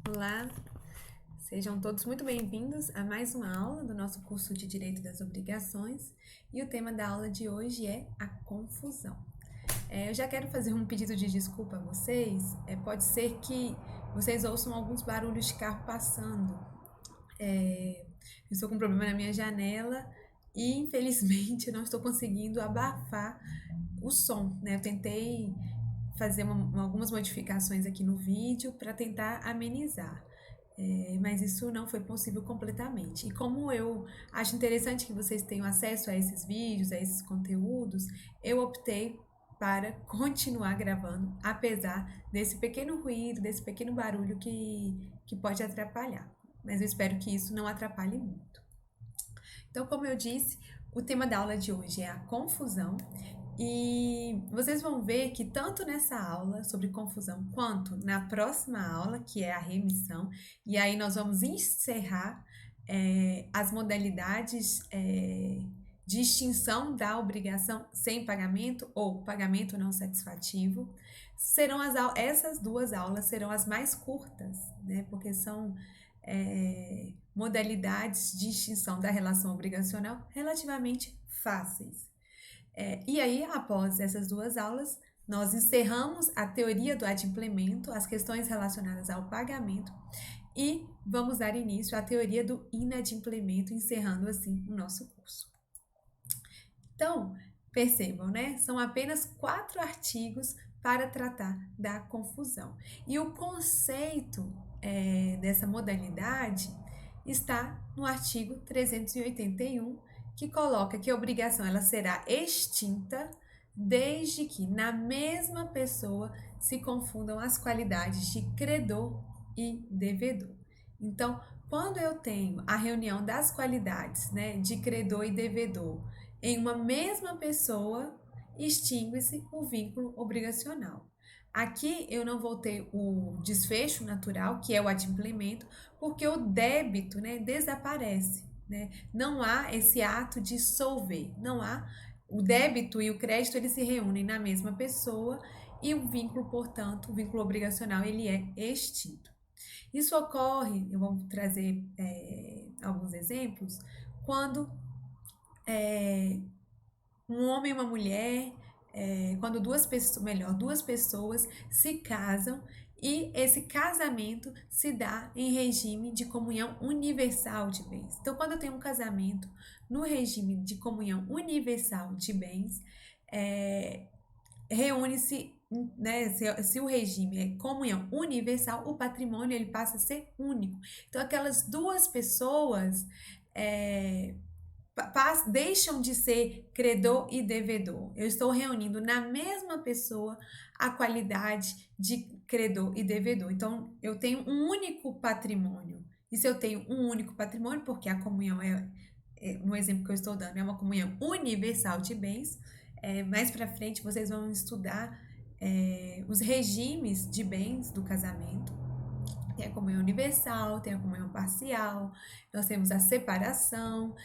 Olá, sejam todos muito bem-vindos a mais uma aula do nosso curso de Direito das Obrigações e o tema da aula de hoje é a confusão. Eu já quero fazer um pedido de desculpa a vocês, pode ser que vocês ouçam alguns barulhos de carro passando. Eu estou com um problema na minha janela e infelizmente eu não estou conseguindo abafar o som, né? Eu tentei fazer algumas modificações aqui no vídeo para tentar amenizar. Mas isso não foi possível completamente. E como eu acho interessante que vocês tenham acesso a esses vídeos, a esses conteúdos, eu optei para continuar gravando, apesar desse pequeno ruído, desse pequeno barulho que pode atrapalhar. Mas eu espero que isso não atrapalhe muito. Então, como eu disse, o tema da aula de hoje é a confusão. E vocês vão ver que tanto nessa aula sobre confusão quanto na próxima aula, que é a remissão, e aí nós vamos encerrar as modalidades de extinção da obrigação sem pagamento ou pagamento não satisfativo. Essas duas aulas serão as mais curtas, né? Porque são modalidades de extinção da relação obrigacional relativamente fáceis. E aí, após essas duas aulas, nós encerramos a teoria do adimplemento, as questões relacionadas ao pagamento, e vamos dar início à teoria do inadimplemento, encerrando assim o nosso curso. Então, percebam, né? São apenas 4 artigos para tratar da confusão. E o conceito dessa modalidade está no artigo 381, que coloca que a obrigação ela será extinta desde que na mesma pessoa se confundam as qualidades de credor e devedor. Então, quando eu tenho a reunião das qualidades, né, de credor e devedor em uma mesma pessoa, extingue-se o vínculo obrigacional. Aqui eu não vou ter o desfecho natural, que é o adimplemento, porque o débito, né, desaparece, né? Não há esse ato de solver, não há. O débito e o crédito eles se reúnem na mesma pessoa e o vínculo, portanto, o vínculo obrigacional, ele é extinto. Isso ocorre, eu vou trazer alguns exemplos, quando um homem e uma mulher, quando duas pessoas se casam e esse casamento se dá em regime de comunhão universal de bens. Então, quando eu tenho um casamento no regime de comunhão universal de bens, reúne-se, né, se o regime é comunhão universal, o patrimônio ele passa a ser único. Então, aquelas duas pessoas deixam de ser credor e devedor. Eu estou reunindo na mesma pessoa a qualidade de credor e devedor. Então, eu tenho um único patrimônio. E se eu tenho um único patrimônio, porque a comunhão no exemplo que eu estou dando, é uma comunhão universal de bens, mais para frente vocês vão estudar os regimes de bens do casamento. Tem a comunhão universal, tem a comunhão parcial, nós temos a separação.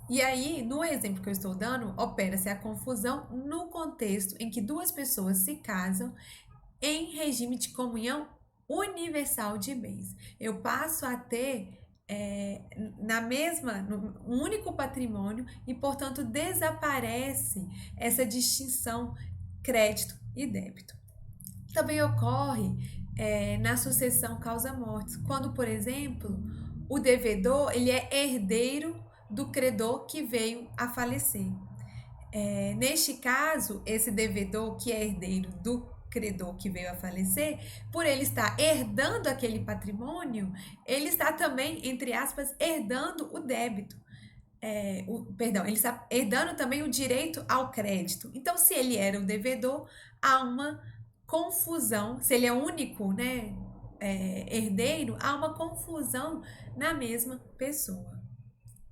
E aí, no exemplo que eu estou dando, opera-se a confusão no contexto em que duas pessoas se casam em regime de comunhão universal de bens. Eu passo a ter um único patrimônio e, portanto, desaparece essa distinção crédito e débito. Também ocorre na sucessão causa-mortes, quando, por exemplo, o devedor ele é herdeiro do credor que veio a falecer. Neste caso, esse devedor que é herdeiro do credor que veio a falecer, por ele estar herdando aquele patrimônio, ele está também, entre aspas, herdando o débito. Ele está herdando também o direito ao crédito. Então, se ele era o devedor, há uma confusão, se ele é único, né, herdeiro, há uma confusão na mesma pessoa.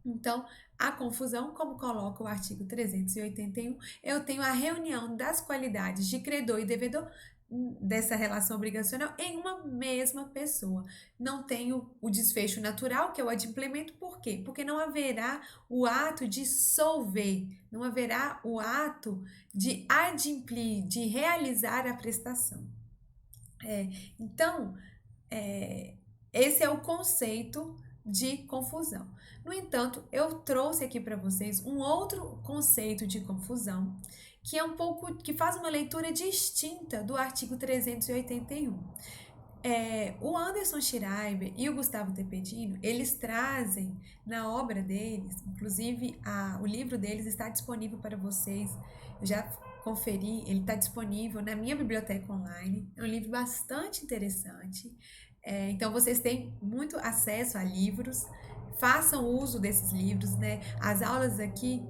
Então, a confusão, como coloca o artigo 381, eu tenho a reunião das qualidades de credor e devedor dessa relação obrigacional em uma mesma pessoa. Não tenho o desfecho natural, que é o adimplemento, por quê? Porque não haverá o ato de solver, não haverá o ato de adimplir, de realizar a prestação. Então, esse é o conceito de confusão. No entanto, eu trouxe aqui para vocês um outro conceito de confusão, que é que faz uma leitura distinta do artigo 381. O Anderson Schreiber e o Gustavo Tepedino, eles trazem na obra deles, inclusive o livro deles está disponível para vocês, eu já conferi, ele está disponível na minha biblioteca online, é um livro bastante interessante, então vocês têm muito acesso a livros, façam uso desses livros, né? As aulas aqui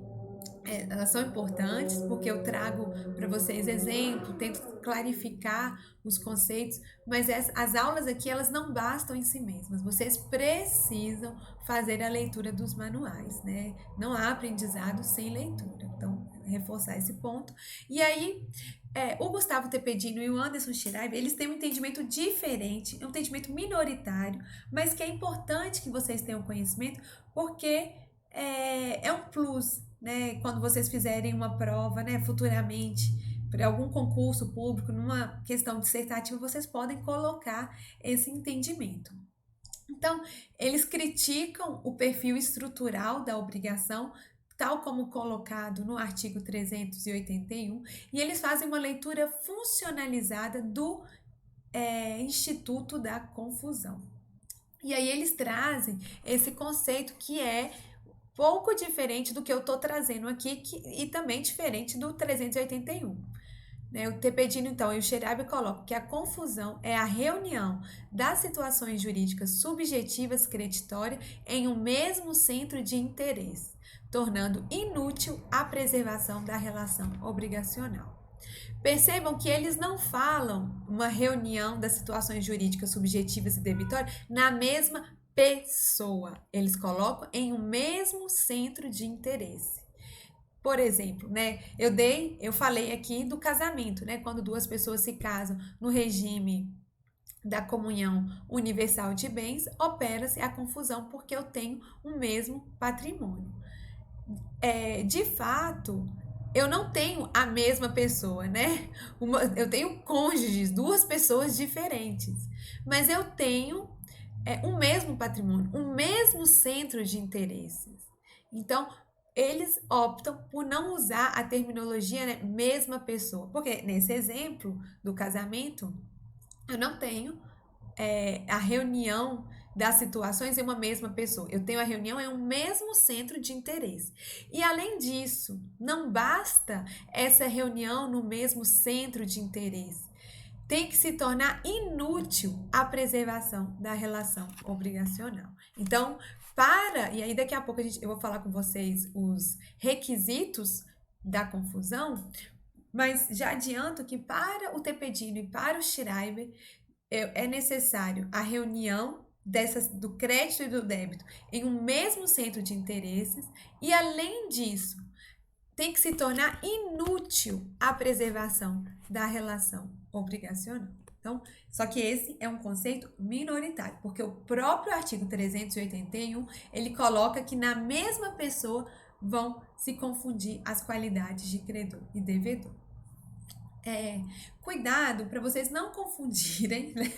elas são importantes porque eu trago para vocês exemplo, tento clarificar os conceitos, mas as aulas aqui elas não bastam em si mesmas. Vocês precisam fazer a leitura dos manuais, né? Não há aprendizado sem leitura. Então, reforçar esse ponto. E aí, o Gustavo Tepedino e o Anderson Schreiber, eles têm um entendimento diferente, um entendimento minoritário, mas que é importante que vocês tenham conhecimento porque é um plus, né? Quando vocês fizerem uma prova, né, futuramente, para algum concurso público, numa questão dissertativa, vocês podem colocar esse entendimento. Então, eles criticam o perfil estrutural da obrigação, tal como colocado no artigo 381, e eles fazem uma leitura funcionalizada do Instituto da Confusão. E aí eles trazem esse conceito que é pouco diferente do que eu estou trazendo aqui e também diferente do 381. Né? O Tepedino, então, e o Schreiber colocam que a confusão é a reunião das situações jurídicas subjetivas creditórias em um mesmo centro de interesse, tornando inútil a preservação da relação obrigacional. Percebam que eles não falam uma reunião das situações jurídicas subjetivas e debitórias na mesma pessoa. Eles colocam em um mesmo centro de interesse. Por exemplo, né, eu falei aqui do casamento, né, quando duas pessoas se casam no regime da comunhão universal de bens, opera-se a confusão porque eu tenho o mesmo patrimônio. De fato, eu não tenho a mesma pessoa, né? Eu tenho cônjuges, duas pessoas diferentes, mas eu tenho o mesmo patrimônio, o mesmo centro de interesses. Então, eles optam por não usar a terminologia, né, mesma pessoa, porque nesse exemplo do casamento, eu não tenho a reunião das situações em uma mesma pessoa. Eu tenho a reunião em um mesmo centro de interesse. E além disso, não basta essa reunião no mesmo centro de interesse. Tem que se tornar inútil a preservação da relação obrigacional. Então, e aí daqui a pouco eu vou falar com vocês os requisitos da confusão, mas já adianto que para o Tepedino e para o Schreiber é necessário a reunião do crédito e do débito em um mesmo centro de interesses e, além disso, tem que se tornar inútil a preservação da relação obrigacional. Então, só que esse é um conceito minoritário, porque o próprio artigo 381, ele coloca que na mesma pessoa vão se confundir as qualidades de credor e devedor. Cuidado para vocês não confundirem, né,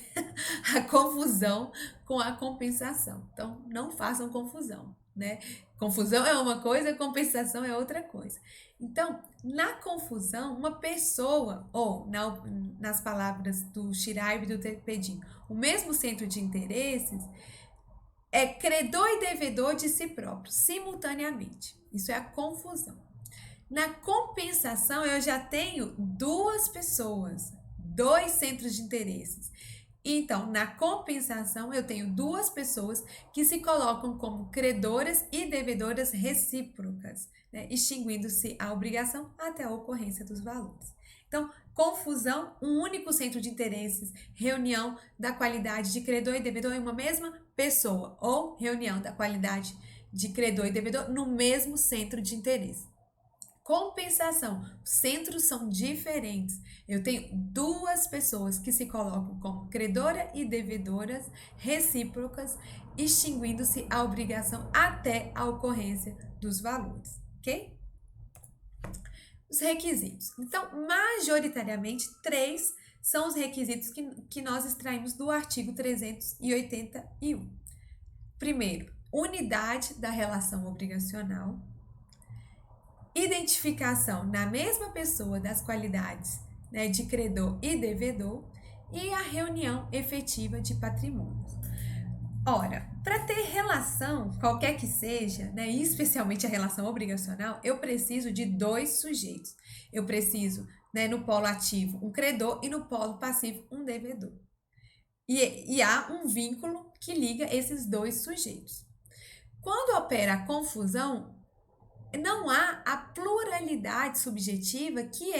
a confusão com a compensação. Então, não façam confusão, né? Confusão é uma coisa, compensação é outra coisa. Então, na confusão, uma pessoa, ou nas palavras do Schreiber e do Tepedino, o mesmo centro de interesses é credor e devedor de si próprio, simultaneamente. Isso é a confusão. Na compensação, eu já tenho duas pessoas, dois centros de interesses. Então, na compensação, eu tenho duas pessoas que se colocam como credoras e devedoras recíprocas, né? Extinguindo-se a obrigação até a ocorrência dos valores. Então, confusão, um único centro de interesses, reunião da qualidade de credor e devedor em uma mesma pessoa, ou reunião da qualidade de credor e devedor no mesmo centro de interesse. Compensação, os centros são diferentes. Eu tenho duas pessoas que se colocam como credora e devedoras recíprocas, extinguindo-se a obrigação até a ocorrência dos valores, ok? Os requisitos. Então, majoritariamente, três são os requisitos que nós extraímos do artigo 381. Primeiro, unidade da relação obrigacional, identificação na mesma pessoa das qualidades, né, de credor e devedor, e a reunião efetiva de patrimônios. Ora, para ter relação, qualquer que seja, né, especialmente a relação obrigacional, eu preciso de dois sujeitos. Eu preciso, né, no polo ativo, um credor e no polo passivo, um devedor. E há um vínculo que liga esses dois sujeitos. Quando opera a confusão, não há a pluralidade subjetiva, que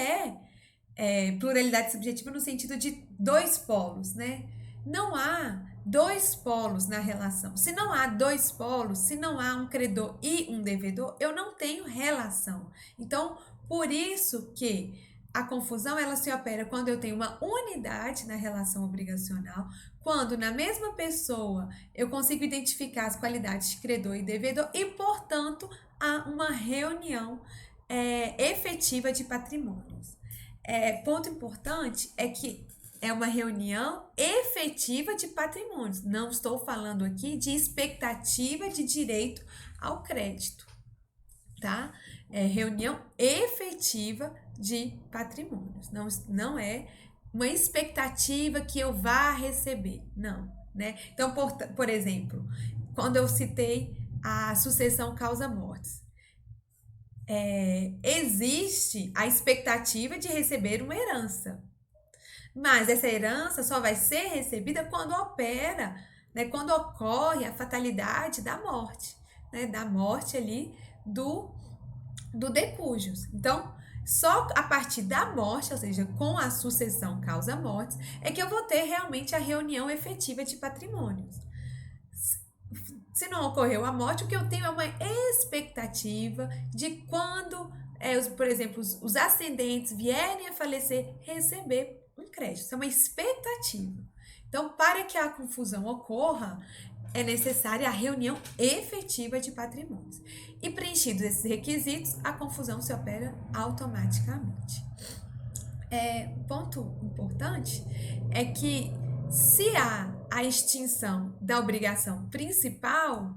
pluralidade subjetiva no sentido de dois polos, né? Não há dois polos na relação. Se não há dois polos, se não há um credor e um devedor, eu não tenho relação. Então, por isso que a confusão ela se opera quando eu tenho uma unidade na relação obrigacional, quando na mesma pessoa eu consigo identificar as qualidades de credor e devedor e, portanto, há uma reunião efetiva de patrimônios. Ponto importante é que é uma reunião efetiva de patrimônios. Não estou falando aqui de expectativa de direito ao crédito, tá? É reunião efetiva de patrimônios. Não é uma expectativa que eu vá receber, não, né? Então, por exemplo, quando eu citei a sucessão causa-mortes, existe a expectativa de receber uma herança, mas essa herança só vai ser recebida quando opera, né, quando ocorre a fatalidade da morte, né, da morte ali do decujus. Então, só a partir da morte, ou seja, com a sucessão causa-mortes, é que eu vou ter realmente a reunião efetiva de patrimônios. Se não ocorreu a morte, o que eu tenho é uma expectativa de quando, por exemplo, os ascendentes vierem a falecer, receber um crédito. Isso é uma expectativa. Então, para que a confusão ocorra, é necessária a reunião efetiva de patrimônios. E preenchidos esses requisitos, a confusão se opera automaticamente. Ponto importante é que se há a extinção da obrigação principal,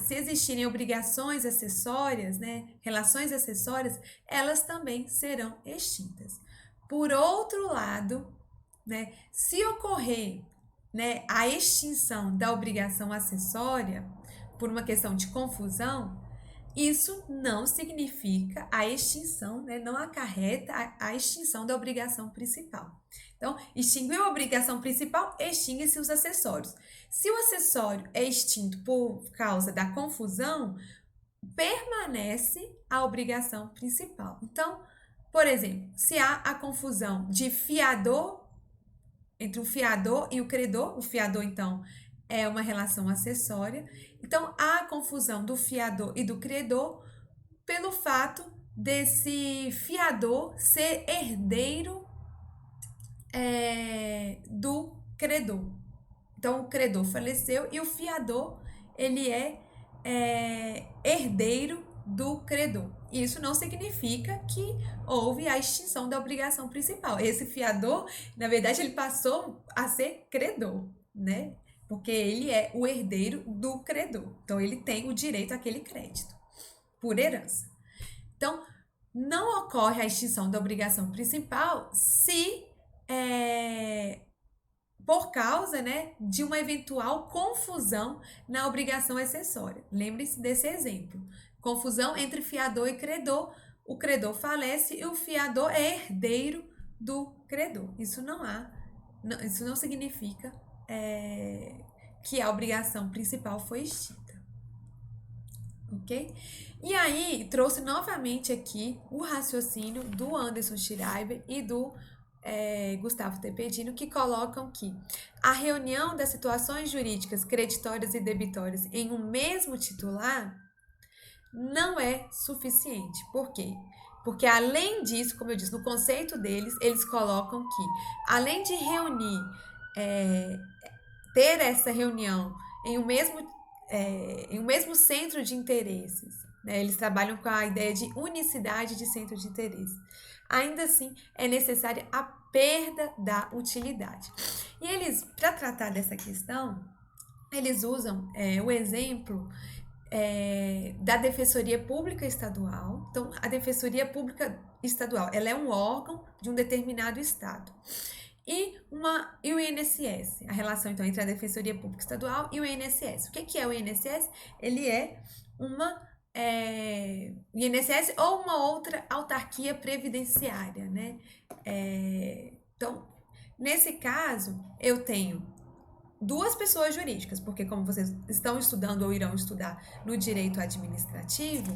se existirem obrigações acessórias, né, relações acessórias, elas também serão extintas. Por outro lado, né, se ocorrer, né, a extinção da obrigação acessória por uma questão de confusão, isso não significa a extinção, né, não acarreta a extinção da obrigação principal. Então, extinguiu a obrigação principal, extingue-se os acessórios. Se o acessório é extinto por causa da confusão, permanece a obrigação principal. Então, por exemplo, se há a confusão de fiador, entre o fiador e o credor, o fiador, então, é uma relação acessória. Então, há a confusão do fiador e do credor pelo fato desse fiador ser herdeiro do credor. Então, o credor faleceu e o fiador, ele é herdeiro do credor. Isso não significa que houve a extinção da obrigação principal. Esse fiador, na verdade, ele passou a ser credor, né? Porque ele é o herdeiro do credor. Então, ele tem o direito àquele crédito, por herança. Então, não ocorre a extinção da obrigação principal se por causa, né, de uma eventual confusão na obrigação acessória. Lembre-se desse exemplo. Confusão entre fiador e credor. O credor falece e o fiador é herdeiro do credor. Isso não significa que a obrigação principal foi extinta. Ok? E aí, trouxe novamente aqui o raciocínio do Anderson Schreiber e do Gustavo Tepedino, que colocam que a reunião das situações jurídicas creditórias e debitórias em um mesmo titular não é suficiente. Por quê? Porque além disso, como eu disse, no conceito deles, eles colocam que, além de reunir, ter essa reunião em um mesmo centro de interesses, né? Eles trabalham com a ideia de unicidade de centro de interesse. ainda assim é necessária a perda da utilidade. E eles, para tratar dessa questão, eles usam o exemplo da Defensoria Pública Estadual. Então, a Defensoria Pública Estadual, ela é um órgão de um determinado estado. E o INSS, a relação então entre a Defensoria Pública Estadual e o INSS. O que é o INSS? Ele é INSS ou uma outra autarquia previdenciária, né? Então, nesse caso, eu tenho duas pessoas jurídicas, porque como vocês estão estudando ou irão estudar no direito administrativo,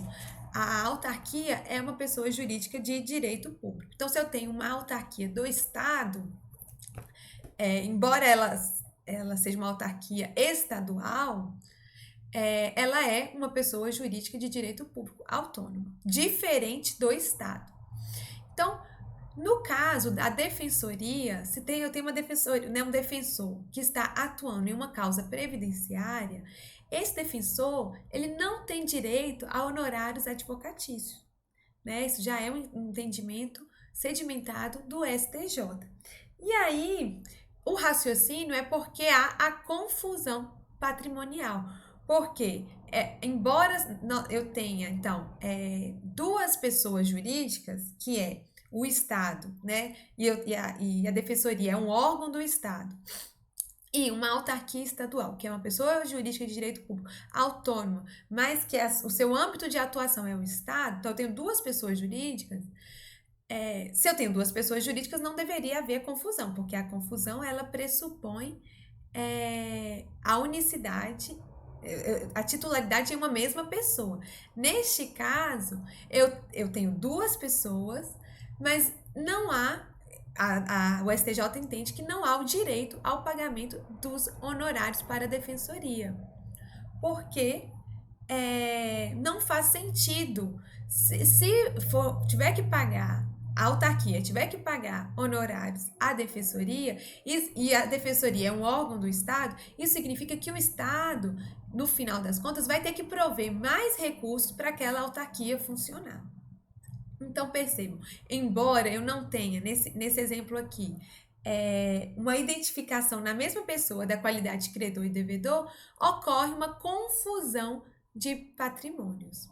a autarquia é uma pessoa jurídica de direito público. Então, se eu tenho uma autarquia do Estado, embora ela seja uma autarquia estadual, ela é uma pessoa jurídica de direito público autônoma, diferente do Estado. Então, no caso da defensoria, eu tenho um defensor que está atuando em uma causa previdenciária, esse defensor ele não tem direito a honorários advocatícios, né? Isso já é um entendimento sedimentado do STJ. E aí, o raciocínio é porque há a confusão patrimonial. Porque, embora eu tenha, então, duas pessoas jurídicas, que é o Estado, né? E a Defensoria é um órgão do Estado. E uma autarquia estadual, que é uma pessoa jurídica de direito público autônoma, mas que o seu âmbito de atuação é o Estado. Então, eu tenho duas pessoas jurídicas. Se eu tenho duas pessoas jurídicas, não deveria haver confusão, porque a confusão ela pressupõe a unicidade, a titularidade em uma mesma pessoa. Neste caso, eu tenho duas pessoas, mas não há, o STJ entende que não há o direito ao pagamento dos honorários para a defensoria, porque não faz sentido. Se tiver que pagar, a autarquia tiver que pagar honorários à defensoria, e a defensoria é um órgão do Estado, isso significa que o Estado, no final das contas, vai ter que prover mais recursos para aquela autarquia funcionar. Então, percebam, embora eu não tenha, nesse exemplo aqui, uma identificação na mesma pessoa da qualidade de credor e devedor, ocorre uma confusão de patrimônios.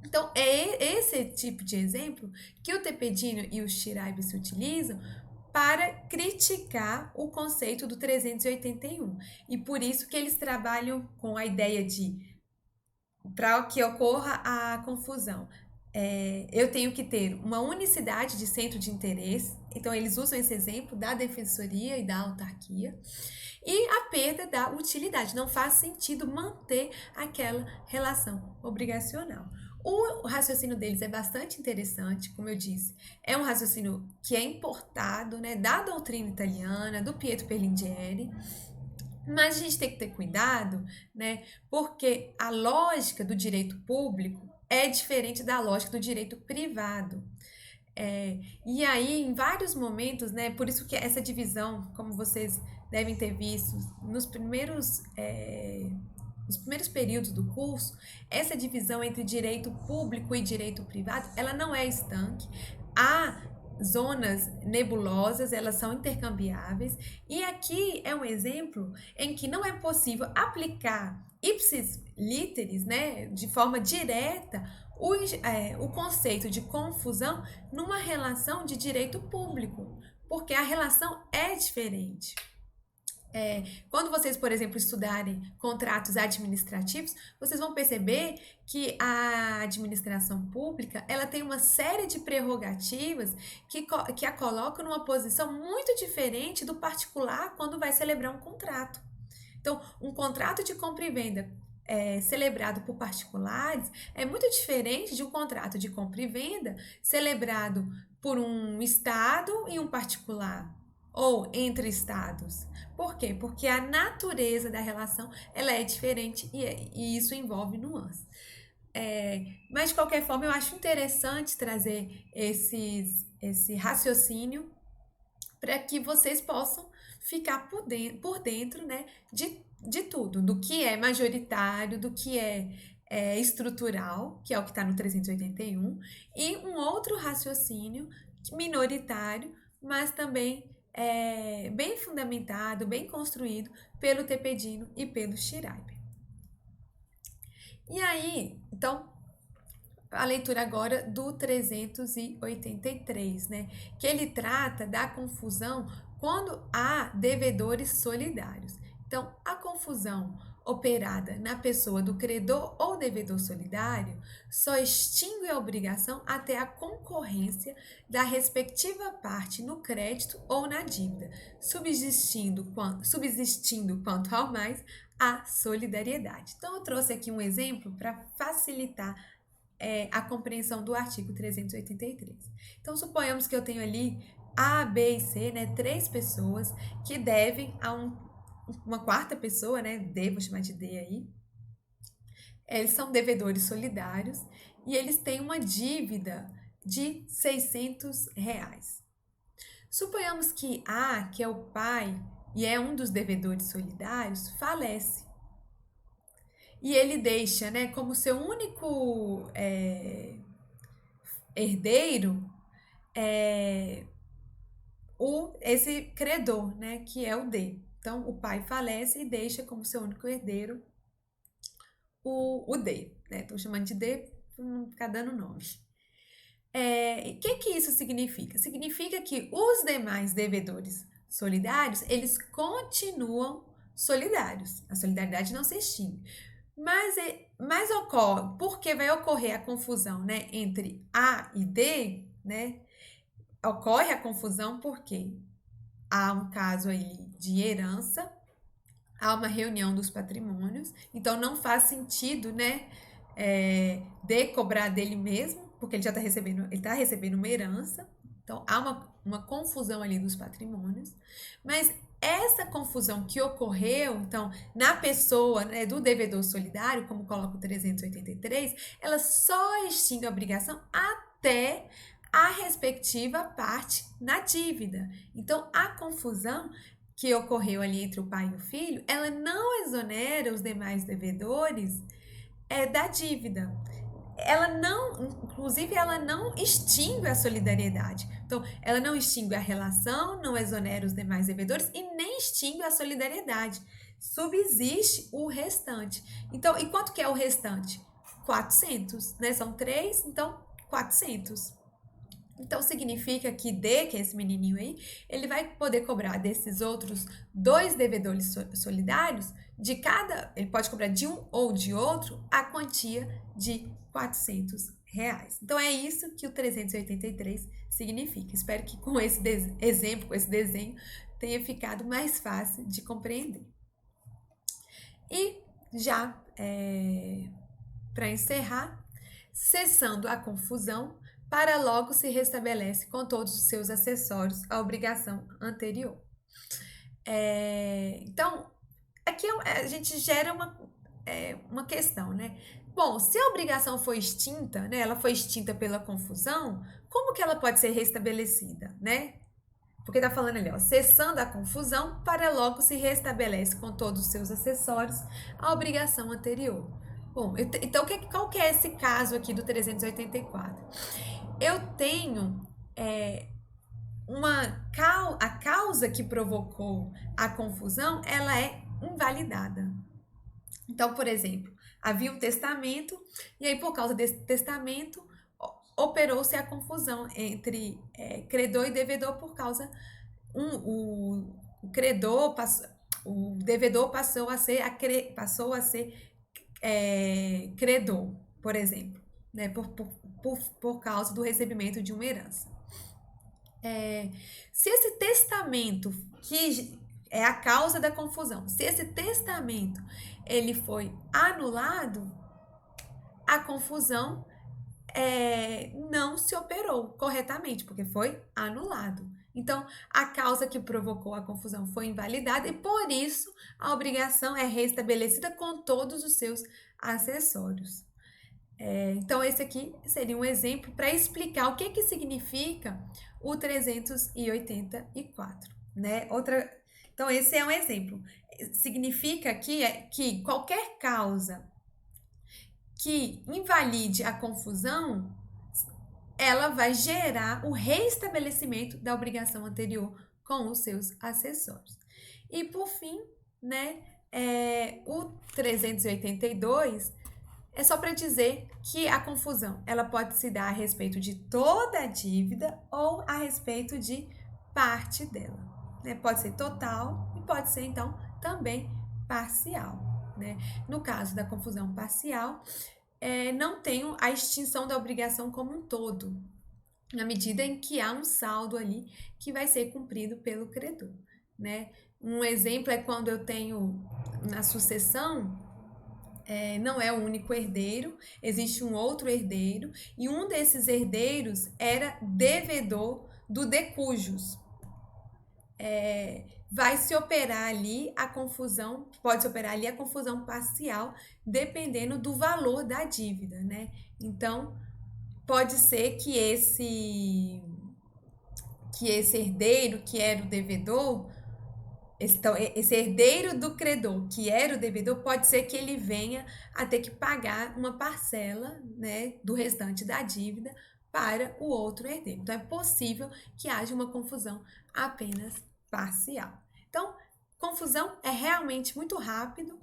Então, é esse tipo de exemplo que o Tepedino e o Schreiber se utilizam para criticar o conceito do 381. E por isso que eles trabalham com a ideia de, para que ocorra a confusão, eu tenho que ter uma unicidade de centro de interesse. Então, eles usam esse exemplo da defensoria e da autarquia. E a perda da utilidade. Não faz sentido manter aquela relação obrigacional. O raciocínio deles é bastante interessante, como eu disse. É um raciocínio que é importado, né, da doutrina italiana, do Pietro Perlingieri. Mas a gente tem que ter cuidado, né, porque a lógica do direito público é diferente da lógica do direito privado. E aí, em vários momentos, né, por isso que essa divisão, como vocês devem ter visto, nos primeiros períodos do curso, essa divisão entre direito público e direito privado, ela não é estanque. Há zonas nebulosas, elas são intercambiáveis, e aqui é um exemplo em que não é possível aplicar ipsis literis, né, de forma direta, o conceito de confusão numa relação de direito público, porque a relação é diferente. Quando vocês, por exemplo, estudarem contratos administrativos, vocês vão perceber que a administração pública ela tem uma série de prerrogativas que a colocam numa posição muito diferente do particular quando vai celebrar um contrato. Então, um contrato de compra e venda celebrado por particulares é muito diferente de um contrato de compra e venda celebrado por um Estado e um particular, ou entre estados. Por quê? Porque a natureza da relação ela é diferente e isso envolve nuances. Mas, de qualquer forma, eu acho interessante trazer esse raciocínio para que vocês possam ficar por dentro, né, de tudo, do que é majoritário, do que é estrutural, que é o que está no 381, e um outro raciocínio minoritário, mas também bem fundamentado, bem construído pelo Tepedino e pelo Schreiber. E aí, então, a leitura agora do 383, né? Que ele trata da confusão quando há devedores solidários. Então, a confusão operada na pessoa do credor ou devedor solidário só extingue a obrigação até a concorrência da respectiva parte no crédito ou na dívida, subsistindo quanto ao mais a solidariedade. Então, eu trouxe aqui um exemplo para facilitar a compreensão do artigo 383. Então, suponhamos que eu tenho ali A, B e C, né, 3 pessoas que devem a uma quarta pessoa, né, D, vou chamar de D aí. Eles são devedores solidários e eles têm uma dívida de R$ 600. Suponhamos que A, que é o pai e é um dos devedores solidários, falece. E ele deixa, né, como seu único herdeiro esse credor, né, que é o D. Então, o pai falece e deixa como seu único herdeiro o D, né? Estou chamando de D para não ficar dando nome. O que isso significa? Significa que os demais devedores solidários, eles continuam solidários. A solidariedade não se extingue. Mas ocorre, porque vai ocorrer a confusão, né, entre A e D, né? Ocorre a confusão porque há um caso aí de herança, há uma reunião dos patrimônios, então não faz sentido, né, de cobrar dele mesmo, porque ele já está recebendo uma herança, então há uma confusão ali dos patrimônios, mas essa confusão que ocorreu, então, na pessoa, né, do devedor solidário, como coloca o 383, ela só extingue a obrigação até a respectiva parte na dívida. Então, a confusão que ocorreu ali entre o pai e o filho, ela não exonera os demais devedores da dívida. Inclusive, ela não extingue a solidariedade. Então, ela não extingue a relação, não exonera os demais devedores e nem extingue a solidariedade. Subsiste o restante. Então, e quanto que é o restante? 400, né? São 3, então 400. Então, significa que D, que é esse menininho aí, ele vai poder cobrar desses outros 2 devedores solidários, ele pode cobrar de um ou de outro, a quantia de R$ 400. Então, é isso que o 383 significa. Espero que com esse exemplo, com esse desenho, tenha ficado mais fácil de compreender. E já, para encerrar, cessando a confusão, para logo se restabelece com todos os seus acessórios a obrigação anterior. Então, aqui a gente gera uma questão, né? Bom, se a obrigação foi extinta, né? Ela foi extinta pela confusão, como que ela pode ser restabelecida, né? Porque tá falando ali, ó, cessando a confusão, para logo se restabelece com todos os seus acessórios a obrigação anterior. Bom, então qual que é esse caso aqui do 384? Eu tenho a causa que provocou a confusão, ela é invalidada. Então, por exemplo, havia um testamento e aí por causa desse testamento operou-se a confusão entre credor e devedor por causa o devedor passou a ser credor, por exemplo, né, por causa do recebimento de uma herança. Se esse testamento, que é a causa da confusão, se esse testamento ele foi anulado, a confusão não se operou corretamente, porque foi anulado. Então, a causa que provocou a confusão foi invalidada e, por isso, a obrigação é restabelecida com todos os seus acessórios. Então, esse aqui seria um exemplo para explicar o que significa o 384, né? Então, esse é um exemplo. Significa que qualquer causa que invalide a confusão ela vai gerar o reestabelecimento da obrigação anterior com os seus acessórios. E por fim, né, o 382 é só para dizer que a confusão ela pode se dar a respeito de toda a dívida ou a respeito de parte dela. Né? Pode ser total e pode ser, então, também parcial. Né? No caso da confusão parcial, não tem a extinção da obrigação como um todo, na medida em que há um saldo ali que vai ser cumprido pelo credor. Né? Um exemplo é quando eu tenho na sucessão, não é o único herdeiro, existe um outro herdeiro, e um desses herdeiros era devedor do de cujos. Vai se operar ali a confusão, pode se operar ali a confusão parcial, dependendo do valor da dívida, né? Então, pode ser que esse herdeiro, que era o devedor, esse herdeiro do credor, que era o devedor, pode ser que ele venha a ter que pagar uma parcela, né, do restante da dívida para o outro herdeiro. Então, é possível que haja uma confusão apenas parcial. Então, confusão é realmente muito rápido.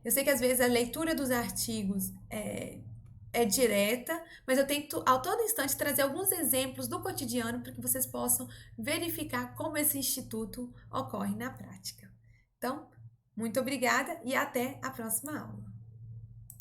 Eu sei que às vezes a leitura dos artigos é direta, mas eu tento a todo instante trazer alguns exemplos do cotidiano para que vocês possam verificar como esse instituto ocorre na prática. Então, muito obrigada e até a próxima aula.